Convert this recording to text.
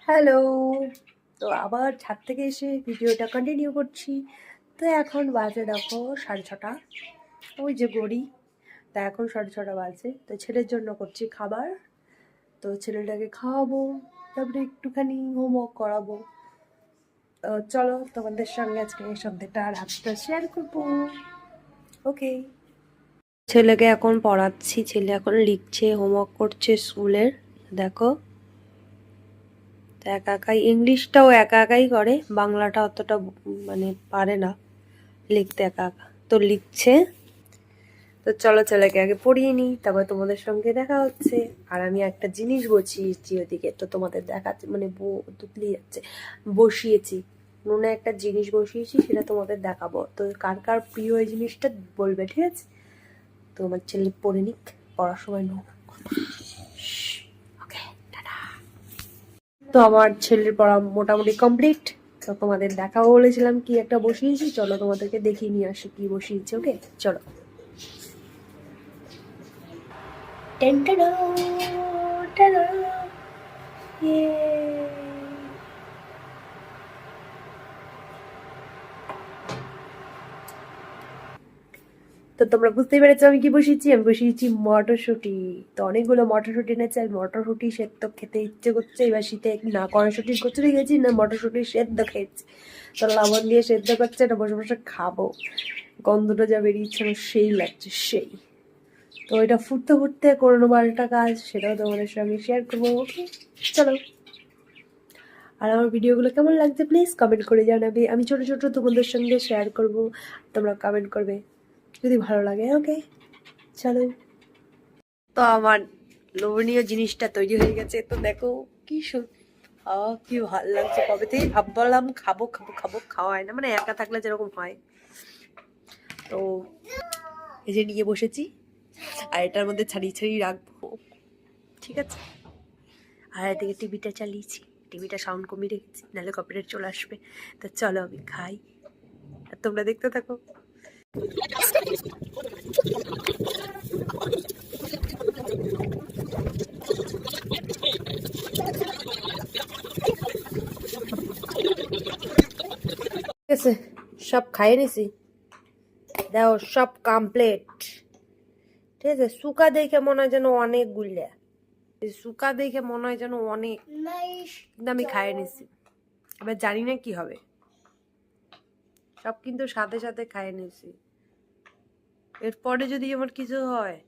Hello. তো আবার ছাদ থেকে এসে ভিডিওটা কন্টিনিউ করছি। তো এখন বাজে দেখো 6:30। ওই যে গড়ি, তা এখন 6:30 বাজে। তো ছেলের জন্য করছি খাবার। তো ছেলেটাকে খাওয়াবো, তারপরে একটুখানি হোমওয়ার্ক করাবো। তো চলো তোমাদের সঙ্গে আজকে এই সন্ধ্যাটা রাতটা শেয়ার করবো। ওকে। ছেলেকে এখন পড়াচ্ছি, ছেলে এখন লিখছে, হোমওয়ার্ক করছে স্কুলের। দেখো, তো একা একাই ইংলিশটাও একা একাই করে, বাংলাটা অতটা মানে পারে না লিখতে, একা একা তো লিখছে। তো চলো ছেলেকে আগে পড়িয়ে নিই, তারপর তোমাদের সঙ্গে দেখা হচ্ছে। আর আমি একটা জিনিস বসিয়েছি ওদিকে, তো তোমাদের দেখাচ্ছে, মানে তুতলি যাচ্ছে, বসিয়েছি নুনে একটা জিনিস বসিয়েছি, সেটা তোমাদের দেখাবো। তো কার কার প্রিয় এই জিনিসটা বলবে, ঠিক আছে? তো আমার ছেলে পড়ে নিক, পড়ার সময় নো। ওকে, টাটা। তো আমার ছেলের পড়া মোটামুটি কমপ্লিট। তো তোমাদের দেখাও বলেছিলাম কি একটা বসিয়েছি, চলো তোমাদেরকে দেখিয়ে নিয়ে আসি কি বসিয়েছি। ওকে চলো। তো তোমরা বুঝতেই পেরেছো আমি কি বসিয়েছি। আমি বসিয়েছি মটরশুঁটি। তো অনেকগুলো মটরশুঁটি এনেছে, আর মটরশুঁটি সেদ্ধ খেতে ইচ্ছে করছে এবার শীতে। না কড়াইশুঁটির কচুরি খেয়েছি, না মটরশুঁটি সেদ্ধ খেয়েছি। তো লবণ দিয়ে সেদ্ধ করছে, এটা বসে বসে খাবো। গন্ধটা যা বেরিয়েছে আমার সেই লাগছে, সেই। তো এটা ফুটতে ফুটতে করে নেবো আরেকটা কাজ, সেটাও তোমাদের সঙ্গে শেয়ার করবো। ওকে চলো। আর আমার ভিডিওগুলো কেমন লাগছে প্লিজ কমেন্ট করে জানাবে। আমি ছোটো ছোটো তোমাদের সঙ্গে শেয়ার করব, তোমরা কমেন্ট করবে যদি ভালো লাগে। ওকে চলো। তো আমার লোভনীয় জিনিসটা তৈরি হয়ে গেছে। তো দেখো কি কি ভালো লাগছে, কবে থেকেই ভাবলাম খাবো খাবো খাবো, খাওয়া হয় না, মানে একা থাকলে যেরকম হয়। তো এই যে নিয়ে বসেছি, আর এটার মধ্যে ছাড়িয়ে ছাড়িয়ে রাখবো, ঠিক আছে? আর এদিকে টিভিটা চালিয়েছি, টিভিটা সাউন্ড কমিয়ে রেখেছি, নাহলে কপিরাইট চলে আসবে। তো চলো আমি খাই আর তোমরা দেখতে থাকো। ঠিক আছে, সব খাইয়ে নিছি, দেখো সব কমপ্লিট। ঠিক আছে, শুকা দেখে মনে হয় যেন অনেক গুলা, শুকা দেখে মনে হয় যেন অনেক, কিন্তু আমি খাইয়ে নিছি। এবার জানি না কি হবে, সব কিন্তু সাথে সাথে খাইয়ে নিছি। এরপরে যদি আমার কিছু হয়